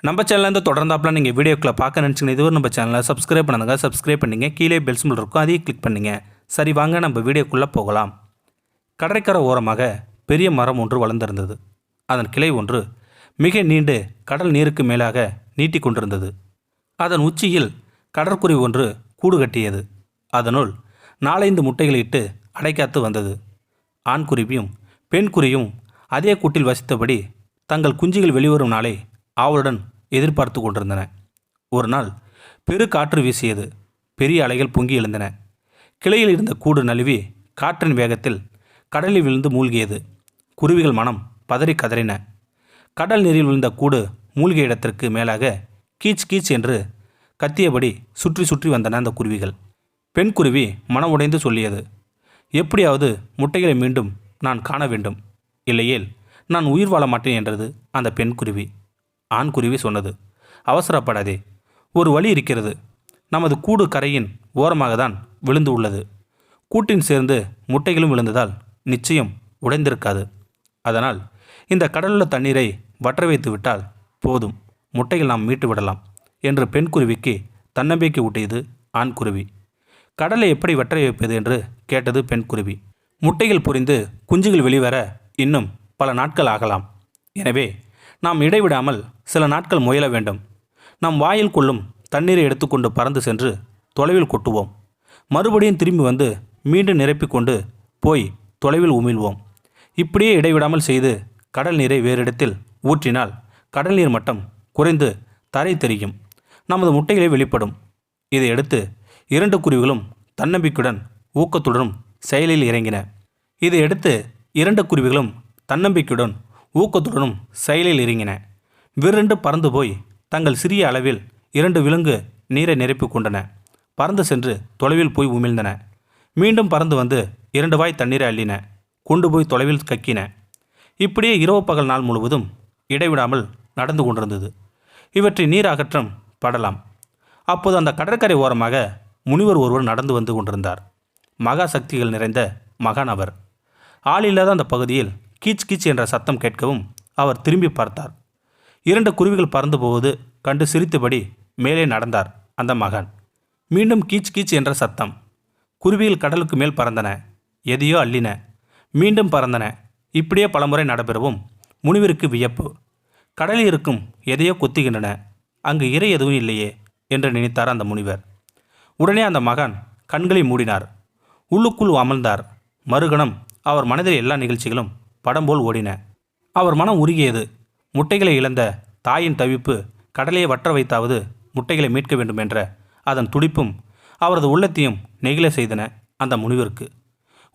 நம்ம சேனல்லேருந்து தொடர்ந்தாப்பில் நீங்கள் வீடியோக்களை பார்க்க நினச்சிங்கன்னா இதுவரை நம்ம சேனலை சப்ஸ்கிரைப் பண்ணுங்க. சப்ஸ்கிரைப் பண்ணிங்க. கீழே பெல் சிம்பல் இருக்கும், அதையும் கிளிக் பண்ணிங்க. சரி வாங்க நம்ம வீடியோக்குள்ளே போகலாம். கடற்கரை ஓரமாக பெரிய மரம் ஒன்று வளர்ந்திருந்தது. அதன் கிளை ஒன்று மிக நீண்டு கடல் நீருக்கு மேலாக நீட்டி கொண்டிருந்தது. அதன் உச்சியில் கடற்குருவி ஒன்று கூடு கட்டியது. அதனுள் 4-5 முட்டைகளை இட்டு அடைக்காத்து வந்தது. ஆண் குருவியும் பெண் குருவியும் அதே கூட்டில் வசித்தபடி தங்கள் குஞ்சுகள் வெளிவரும் நாளை ஆவலுடன் எதிர்பார்த்து கொண்டிருந்தன. ஒரு நாள் பெரு காற்று வீசியது. பெரிய அலைகள் பொங்கி எழுந்தன. கிளையில் இருந்த கூடு நழுவி காற்றின் வேகத்தில் கடலில் விழுந்து மூழ்கியது. குருவிகள் மனம் பதறி கதறின. கடல் நீரில் விழுந்த கூடு மூழ்கிய இடத்திற்கு மேலாக கீச் கீச் என்று கத்தியபடி சுற்றி சுற்றி வந்தன அந்த குருவிகள். பெண் குருவி மனம் உடைந்து சொல்லியது, எப்படியாவது முட்டைகளை மீண்டும் நான் காண வேண்டும், இல்லையேல் நான் உயிர் வாழ மாட்டேன் என்றது அந்த பெண் குருவி. ஆண் குருவி சொன்னது, அவசரப்படாதே, ஒரு வழி இருக்கிறது. நமது கூடு கரையின் ஓரமாக தான் விழுந்து உள்ளது. கூட்டின் சேர்ந்து முட்டைகளும் விழுந்ததால் நிச்சயம் உடைந்திருக்காது. அதனால் இந்த கடலுள்ள தண்ணீரை வற்ற வைத்து விட்டால் போதும், முட்டைகள் நாம் மீட்டு விடலாம் என்று பெண் குருவிக்கு தன்னம்பிக்கை ஊட்டியது ஆண் குருவி. கடலை எப்படி வற்ற வைப்பது என்று கேட்டது பெண் குருவி. முட்டைகள் பொரிந்து குஞ்சுகள் வெளிவர இன்னும் பல நாட்கள் ஆகலாம். எனவே நாம் இடைவிடாமல் சில நாட்கள் முயல வேண்டும். நம் வாயில் கொள்ளும் தண்ணீரை எடுத்துக்கொண்டு பறந்து சென்று தொலைவில் கொட்டுவோம். மறுபடியும் திரும்பி வந்து மீண்டும் நிரப்பிக்கொண்டு போய் தொலைவில் உமிழ்வோம். இப்படியே இடைவிடாமல் செய்து கடல் நீரை வேறு இடத்தில் ஊற்றினால் கடல் நீர் மட்டம் குறைந்து தரை தெரியும். நமது முட்டைகளை வெளிப்படும். இதையடுத்து 2 குருவிகளும் தன்னம்பிக்கையுடன் ஊக்கத்துடனும் செயலில் இறங்கின. இதையடுத்து 2 குருவிகளும் தன்னம்பிக்கையுடன் ஊக்கத்துடனும் செயலில் இறங்கின. விரண்டு பறந்து போய் தங்கள் சிறிய அளவில் 2 விலங்கு நீரை நிரப்பி கொண்டன. பறந்து சென்று தொலைவில் போய் உமிழ்ந்தன. மீண்டும் பறந்து வந்து 2 வாய் தண்ணீரை அள்ளின. கொண்டு போய் தொலைவில் கக்கின. இப்படியே இரவு பகல் நாள் முழுவதும் இடைவிடாமல் நடந்து கொண்டிருந்தது. இவற்றை நீர் அகற்றம் படலாம். அப்போது அந்த கடற்கரை ஓரமாக முனிவர் ஒருவர் நடந்து வந்து கொண்டிருந்தார். மகா சக்திகள் நிறைந்த மகான் அவர். ஆள் இல்லாத அந்த பகுதியில் கீச் கீச் என்ற சத்தம் கேட்கவும் அவர் திரும்பி பார்த்தார். 2 குருவிகள் பறந்து போவது கண்டு சிரித்தபடி மேலே நடந்தார் அந்த மகான். மீண்டும் கீச் கீச் என்ற சத்தம். குருவிகள் கடலுக்கு மேல் பறந்தன. எதையோ அள்ளின. மீண்டும் பறந்தன. இப்படியே பலமுறை நடைபெறவும் முனிவருக்கு வியப்பு. கடலில் இருக்கும் எதையோ கொத்துகின்றன. அங்கு இறை எதுவும் இல்லையே என்று நினைத்தார் அந்த முனிவர். உடனே அந்த மகான் கண்களை மூடினார். உள்ளுக்குள் அமர்ந்தார். மறுகணம் அவர் மனதில் எல்லா நிகழ்ச்சிகளும் படம் போல் ஓடின. அவர் மனம் உருகியது. முட்டைகளை இழந்த தாயின் தவிப்பு, கடலையை வற்ற வைத்தாவது முட்டைகளை மீட்க வேண்டும் என்ற அதன் துடிப்பும் அவரது உள்ளத்தையும் நெகிழ செய்தன அந்த முனிவருக்கு.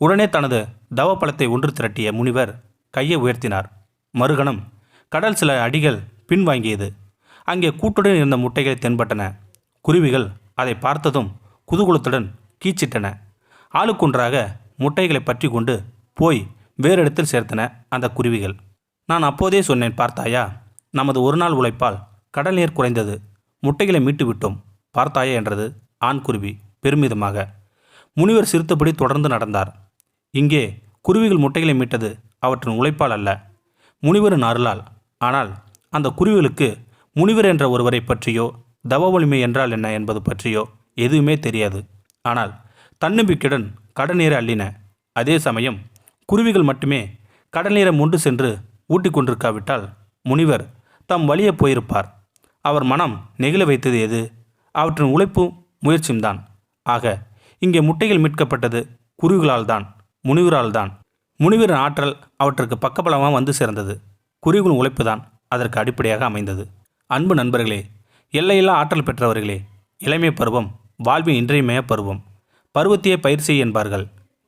உடனே தனது தவப்பழத்தை ஒன்று திரட்டிய முனிவர் கையை உயர்த்தினார். மறுகணம் கடல் சில அடிகள் பின்வாங்கியது. அங்கே கூட்டுடன் இருந்த முட்டைகள் தென்பட்டன. குருவிகள் அதை பார்த்ததும் குதூகலத்துடன் கீச்சிட்டன. ஆளுக்கொன்றாக முட்டைகளை பற்றி கொண்டு போய் வேறு இடத்தில் சேர்த்தன அந்த குருவிகள். நான் அப்போதே சொன்னேன் பார்த்தாயா, நமது ஒரு நாள் உழைப்பால் கடல் நீர் குறைந்தது, முட்டைகளை மீட்டு விட்டோம் பார்த்தாயா என்றது ஆண் குருவி பெருமிதமாக. முனிவர் சிரித்தபடி தொடர்ந்து நடந்தார். இங்கே குருவிகள் முட்டைகளை மீட்டது அவற்றின் உழைப்பால் அல்ல, முனிவரின் அருளால். ஆனால் அந்த குருவிகளுக்கு முனிவர் என்ற ஒருவரை பற்றியோ தவ வலிமை என்றால் என்ன என்பது பற்றியோ எதுவுமே தெரியாது. ஆனால் தன்னம்பிக்கையுடன் கடல் நீரை அள்ளின. அதே சமயம் குருவிகள் மட்டுமே கடல் நீரை மொண்டு சென்று ஊட்டி கொண்டிருக்காவிட்டால் முனிவர் தம் வழியே போயிருப்பார். அவர் மனம் நெகிழ வைத்தது எது? அவற்றின் உழைப்பும் முயற்சியும் தான். ஆக இங்கே முட்டைகள் மீட்கப்பட்டது குருவிகளால் தான், முனிவரால் தான். முனிவரின் ஆற்றல் அவற்றுக்கு பக்கபலமாக வந்து சேர்ந்தது. குருவிகளின் உழைப்பு தான் அதற்கு அடிப்படையாக அமைந்தது. அன்பு நண்பர்களே, எல்லையில்லா ஆற்றல் பெற்றவர்களே, இளமை பருவம் வாழ்வின் இன்றியமைய பருவம். பருவத்தையே பயிர் செய் என்பார்கள்.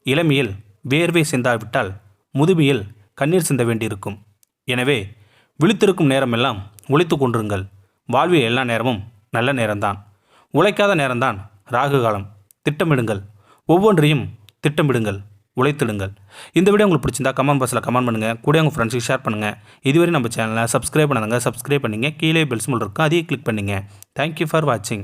இளமையில் வேர்வை சிந்தாவிட்டால் முதுமையில் கண்ணீர் சிந்த வேண்டியிருக்கும். எனவே விழித்திருக்கும் நேரமெல்லாம் உழைத்து கொண்டிருங்கள். வாழ்வில் எல்லா நேரமும் நல்ல நேரம்தான். உழைக்காத நேரம்தான் ராகு காலம். திட்டமிடுங்கள். ஒவ்வொன்றையும் திட்டமிடுங்கள். உழைத்திடுங்கள். இந்த வீடியோ உங்களுக்கு பிடிச்சிருந்தா கமெண்ட் பாக்ஸில் கமெண்ட் பண்ணுங்கள். கூட உங்கள் ஃப்ரெண்ட்ஸுக்கு ஷேர் பண்ணுங்கள். இதுவரை நம்ம சேனலை சப்ஸ்கிரைப் பண்ணுங்க. சப்ஸ்கிரைப் பண்ணிங்க. கீழே பெல் சிம்பல் இருக்கும், அதையும் கிளிக் பண்ணிங்க. தேங்க்யூ ஃபார் வாட்சிங்.